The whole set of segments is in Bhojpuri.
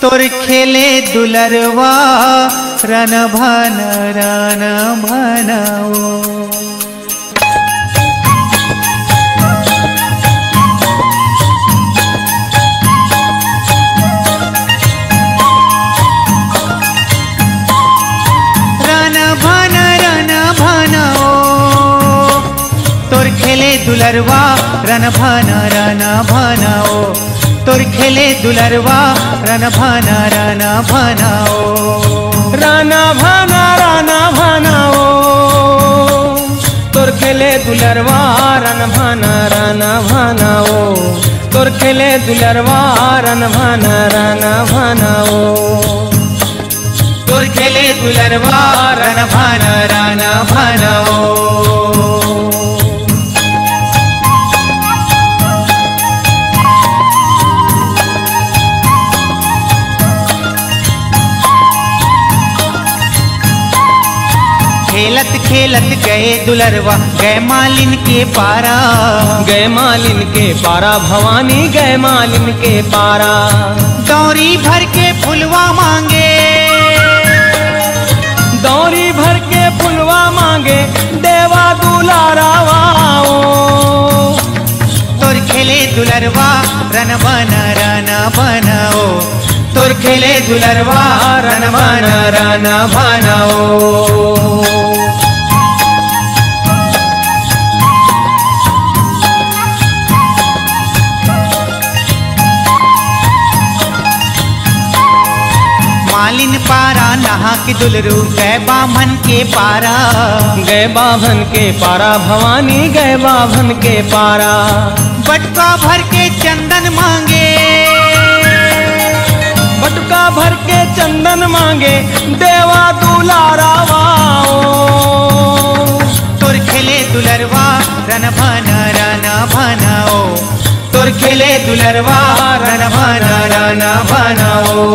तोर खेले दुलरवा रन भन रन भनओ। दुलरवा रन भन रन भनओ। तोर खेले दुलरवा रन भन रन भनओ। रन भन रन भनओ। तोर खेले दुलरवा रन भन रन भनओ। तोर खेले दुलरवा रन भन रन भनओ। तोर खेले दुलरवा रन भन रन भनओ। खेलत खेलत गए दुलरवा गए मालिन के पारा। गए मालिन के पारा भवानी गए मालिन के पारा। दौरी भर के फुलवा मांगे। दौरी भर के फुलवा मांगे देवा दुलारावा। तोर खेले दुलरवा रन भन रन भनओ। तोर खेले दुलरवा रन भन रन भनओ। मालिन पारा नहा के दुलरू गए बाभन के पारा। गए बाभन के पारा भवानी गए बाभन के पारा। बटका भर के चंदन मांगे। बटका भर के चंदन मांगे देवा दुलारावा। तोर खेले दुलरवा रन भन रन भनओ। तोर खेले दुलरवा रन भन रन भनओ।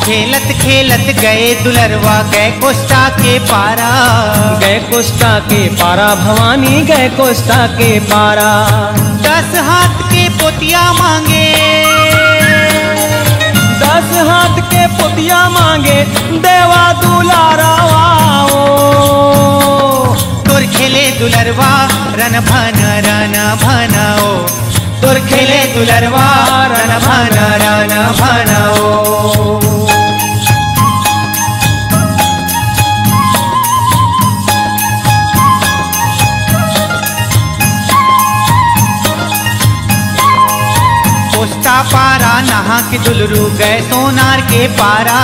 खेलत खेलत गए दुलरवा गए कोष्टा के पारा। गए कोष्टा के पारा भवानी गए कोष्टा के पारा। 10 हाथ के पोतिया मांगे। 10 हाथ के पोतिया मांगे देवा दुलारावा। तोर खेले दुलरवा रन भन रन भनओ। तोर खेले दुलरवा रन भन रन भनओ। कोष्टा पारा नहा के दुलरू गए सोनार के पारा।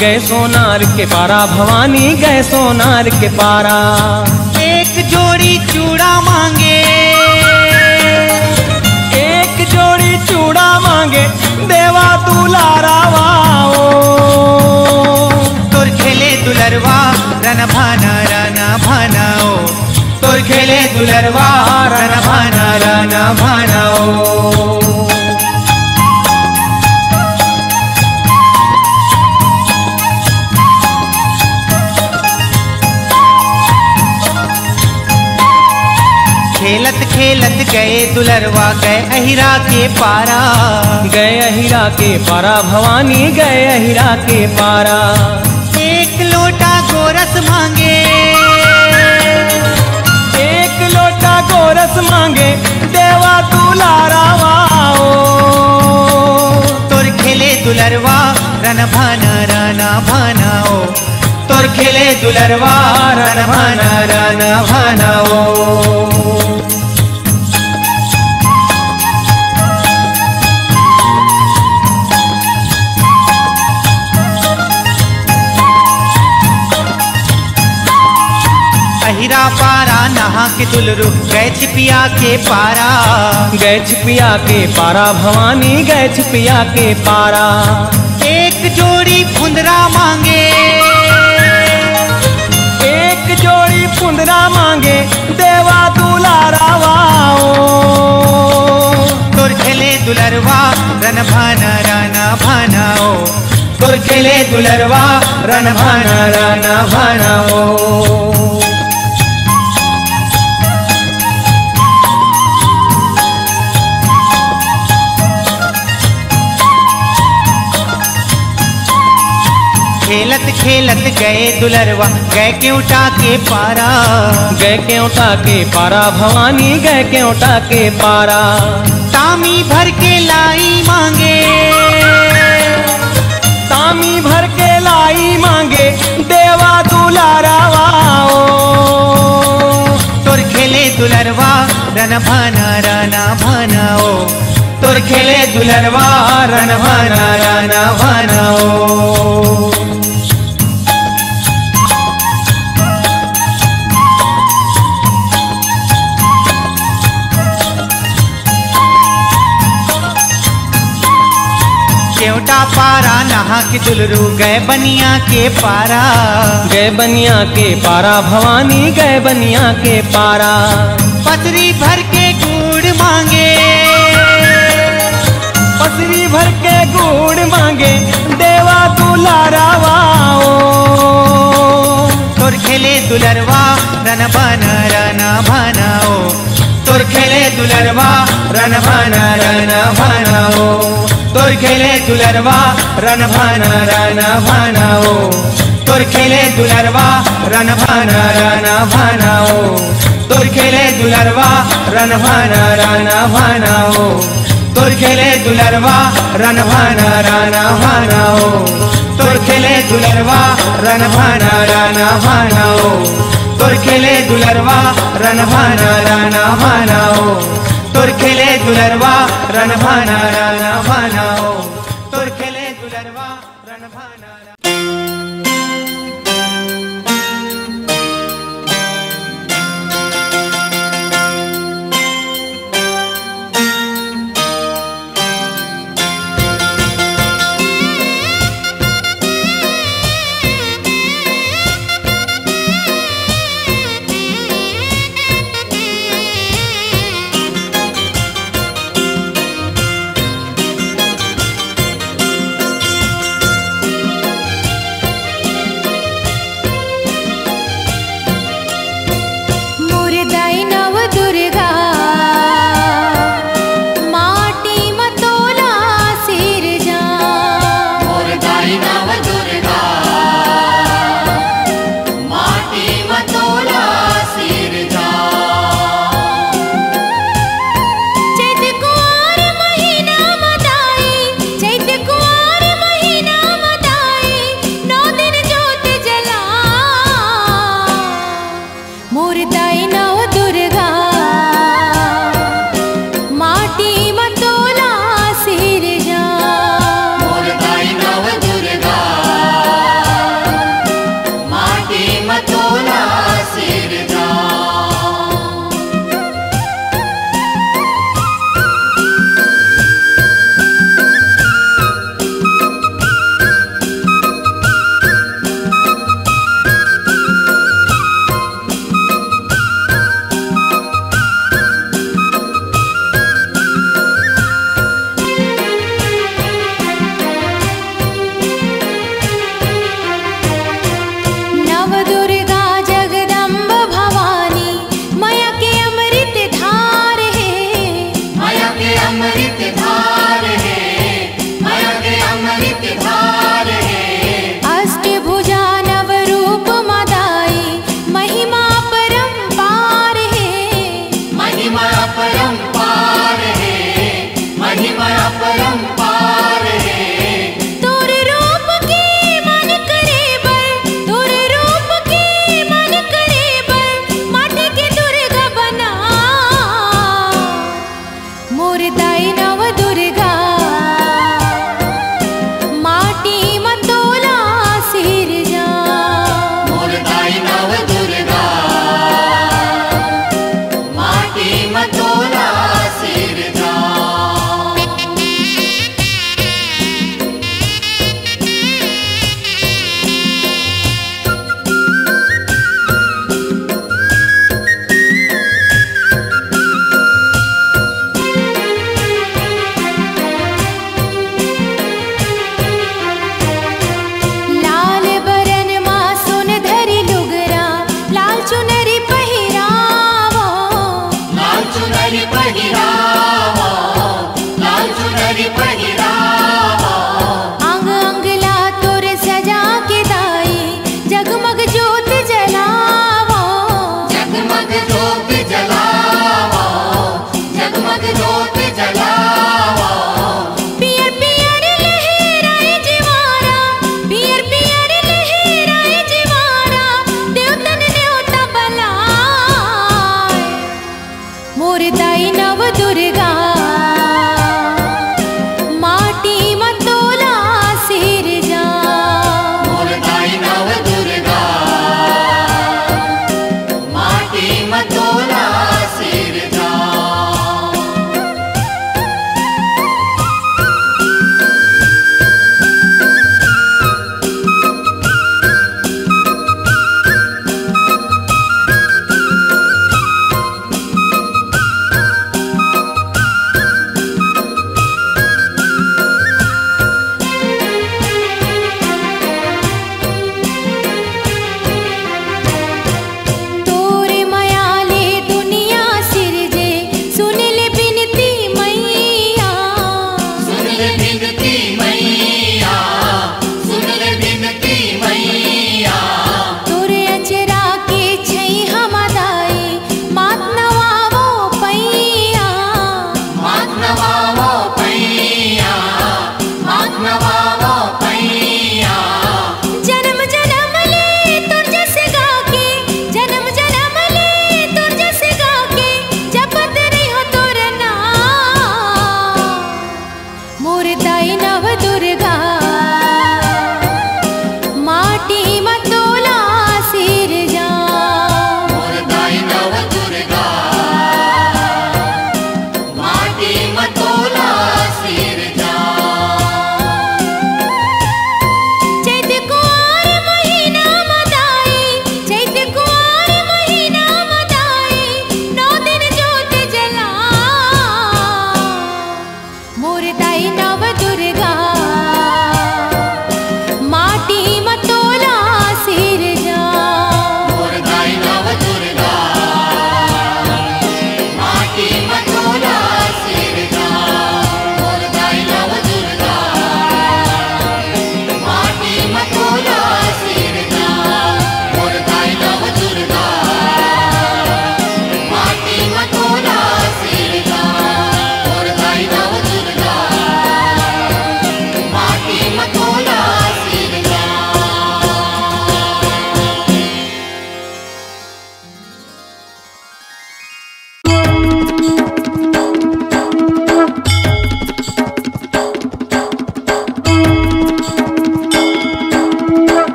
गए सोनार के पारा भवानी गए सोनार के पारा। एक जोड़ी चूड़ा मांगे। एक जोड़ी चूड़ा मांगे देवा दुलारावा। तोर खेले दुलरवा रन भन रन भनओ। तोर खेले दुलरवा रन भन रन भनओ। खेलत खेलत गए दुलरवा गए अहिरा के पारा। गए अहिरा के पारा भवानी गए अहिरा के पारा। एक लोटा गोरस मांगे। एक लोटा गोरस मांगे देवा दुलारावा। तोर खेले दुलरवा रन भन रन भनओ। तोर खेले दुलरवा रन भन रन भनओ। अहिरा पारा नहा के दुलरू गए छिपिया के पारा। गए छिपिया के पारा भवानी गए छिपिया के पारा। एक जोड़ी फुंदरा मांगे। एक जोड़ी फुंदरा मांगे देवा दुलारावा। तोर खेले दुलरवा रन भन रन भनओ। तोर खेले दुलरवा रन भाना राना भाना ओ। खेलत खेलत गए दुलरवा गए क्योंटा के पारा, गए क्योंटा के पारा भवानी गए क्योंटा के पारा। तामी भर के लाई मांगे, तामी भर के लाई मांगे देवा दुलारावा ओ। तोर खेले दुलरवा रन भाना राना भाना ओ। तोर खेले दुलरवा रन भाना राना भाना ओ। क्योंटा पारा नहा के दुलरू गए बनिया के पारा, गए बनिया के पारा भवानी गए बनिया के पारा। पसरी भर के गुड़ मांगे, पसरी भर के गुड़ मांगे देवा दुलारावा ओ। तोर खेले दुलरवा रन भाना राना भाना ओ। तोर खेले दुलरवा रन भाना राना भाना ओ। तोर खेले दुलरवा रन भाना राना भाना ओ। तोर खेले दुलरवा रन भाना राना भाना ओ। तोर खेले दुलरवा रन भाना राना भाना ओ। तोर खेले दुलरवा रन भाना राना भाना ओ। तोर खेले दुलरवा रन भाना राना भाना ओ। तोर खेले दुलरवा रन भाना राना भाना ओ। तोर खेले दुलरवा रन भाना राना भाना ओ। तोर खेले दुलरवा रन भाना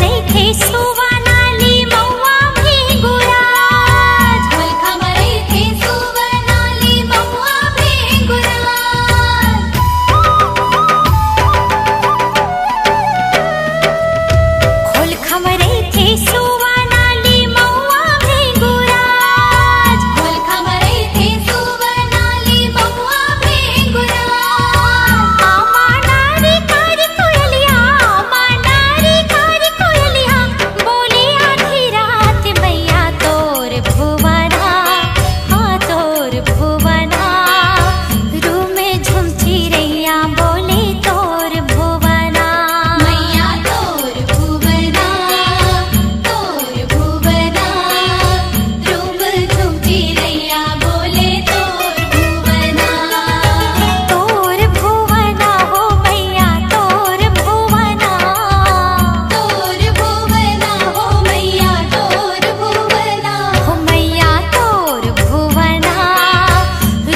खमरे थे सुवनाली मौआ भेंगुराज खोल खमरे थे सुवनाली मौआ भेंगुराज खोल खमरे थे सुवनाली मौआ भेंगुराज खोल खमरे थे सुवनाली मौआ भेंगुराज आमा नारी कारी कोयलिया बोले आधी रात मैया तोर भुवना हाँ तोर भुवना रूम में झुमची रैया बोले तोर भुवना मैया तोर भुवना रूम झुमची रैया बोले तोर भुवना हो मैया तोर भुवना हो मैया तोर भुवना हो मैया तोर भुवना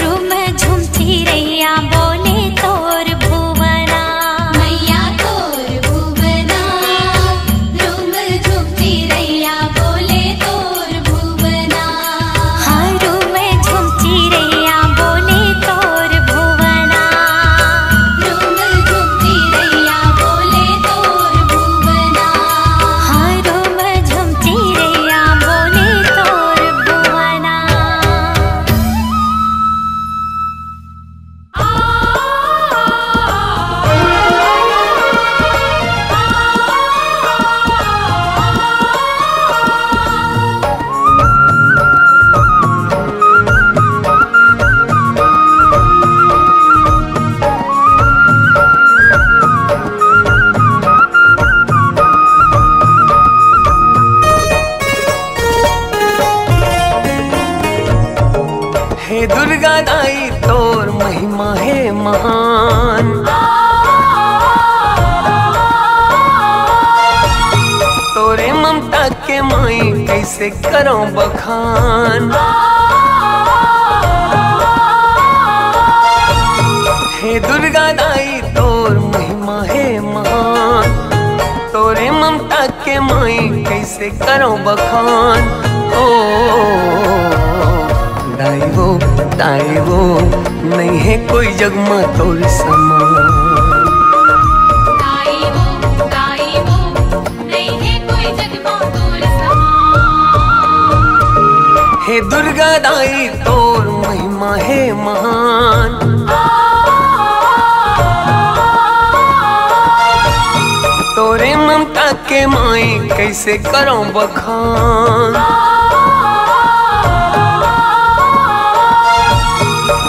रूम झुमची रैया बोले तोर भुवना मैया तोर भुवना रूम झुमची रैया बोले तोर भुवना हाँ रूम झुमची रैया बोले तोर भुवना रूम झुमची रैया बोले तोर भुवना हाँ रूम झुमची रैया बोले तोर भुवना हे दुर्गा दाई तोर महिमा है महान तोरे ममता के माई कैसे करो बखान हे दुर्गा दाई तोर महिमा है महान तोरे ममता के माई कैसे करो बखान ओ दाई हो नहीं है कोई जग में तोर समान दाई हो नहीं है कोई जग में तोर समान हे दुर्गा दाई तोर महिमा है महान तोरे ममता के माई कैसे करो बखान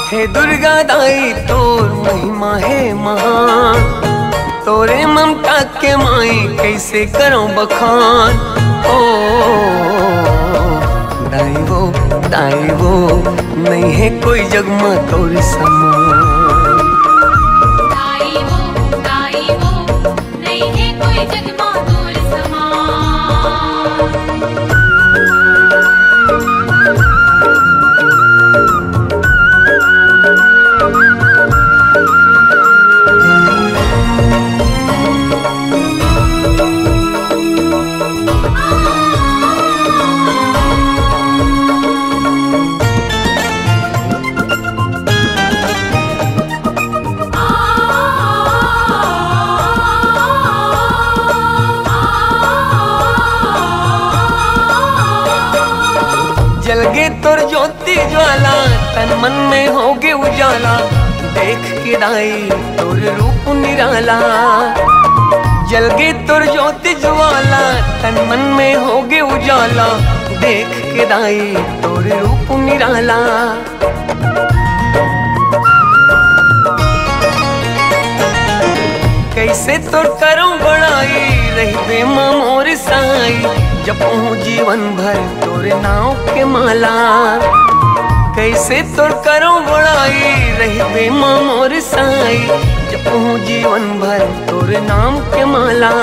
हे दुर्गा दाई तोर महिमा है महान तोरे ममता के माई कैसे करो बखान ओ दाई हो नहीं है कोई जग में तोर समान दाई हो नहीं है कोई जग में तोर जलगे तोर ज्योति ज्वाला तन मन में होगे उजाला देख के दाई तोर रूप निराला जलगे तोर ज्योति ज्वाला तन मन में होगे उजाला देख के दाई तोर रूप निराला कैसे तोर करूं बड़ाई रही बे मोर साई जपूं जीवन भर तोरे नाव के माला कैसे तोर करूं बड़ाई रही बे मोर साई जपूं जीवन भर तोरे नाम के माला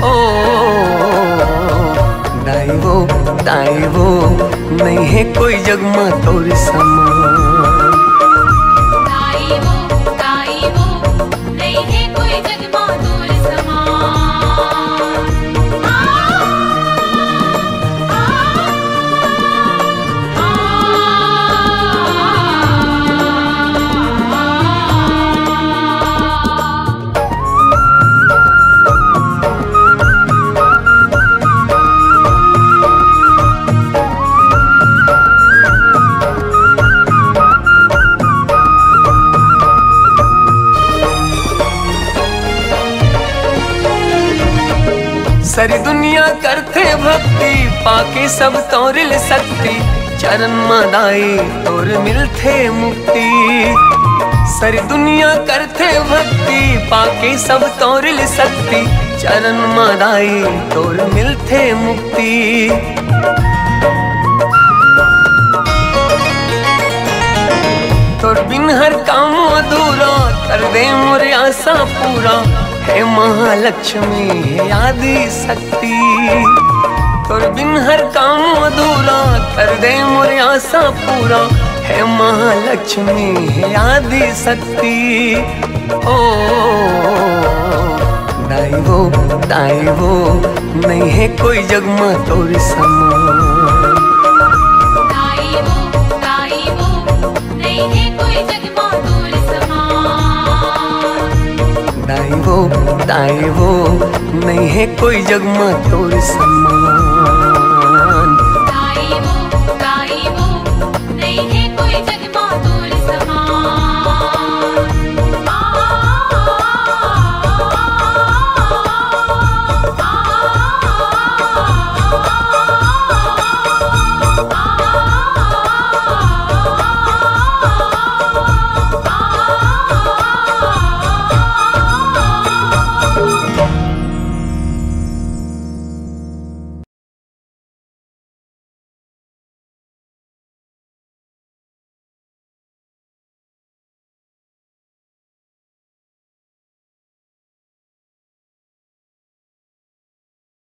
ओ दाई हो नहीं है कोई जग में तोर समान दाई हो नहीं है कोई जग में तोर समान दुनिया करते भक्ति पाके सब तोरिल सकती चरण मदाई तोर मिलते मुक्ति सारी दुनिया करते भक्ति पाके सब तोरिल सकती चरण मदाई तोर मिलते मुक्ति तोर बिन हर काम अधूरा कर दे मोरे आशा पूरा हे महालक्ष्मी हे आदि शक्ति तोर बिन हर काम अधूरा कर दे मोरे आशा पूरा हे महालक्ष्मी हे आदि शक्ति ओ दाई वो नहीं है कोई जग में तोर समान दाई वो नहीं है कोई जग में तोर समान दाई वो नहीं है कोई जग में तोर समान दाई वो नहीं है कोई जग में तोर समान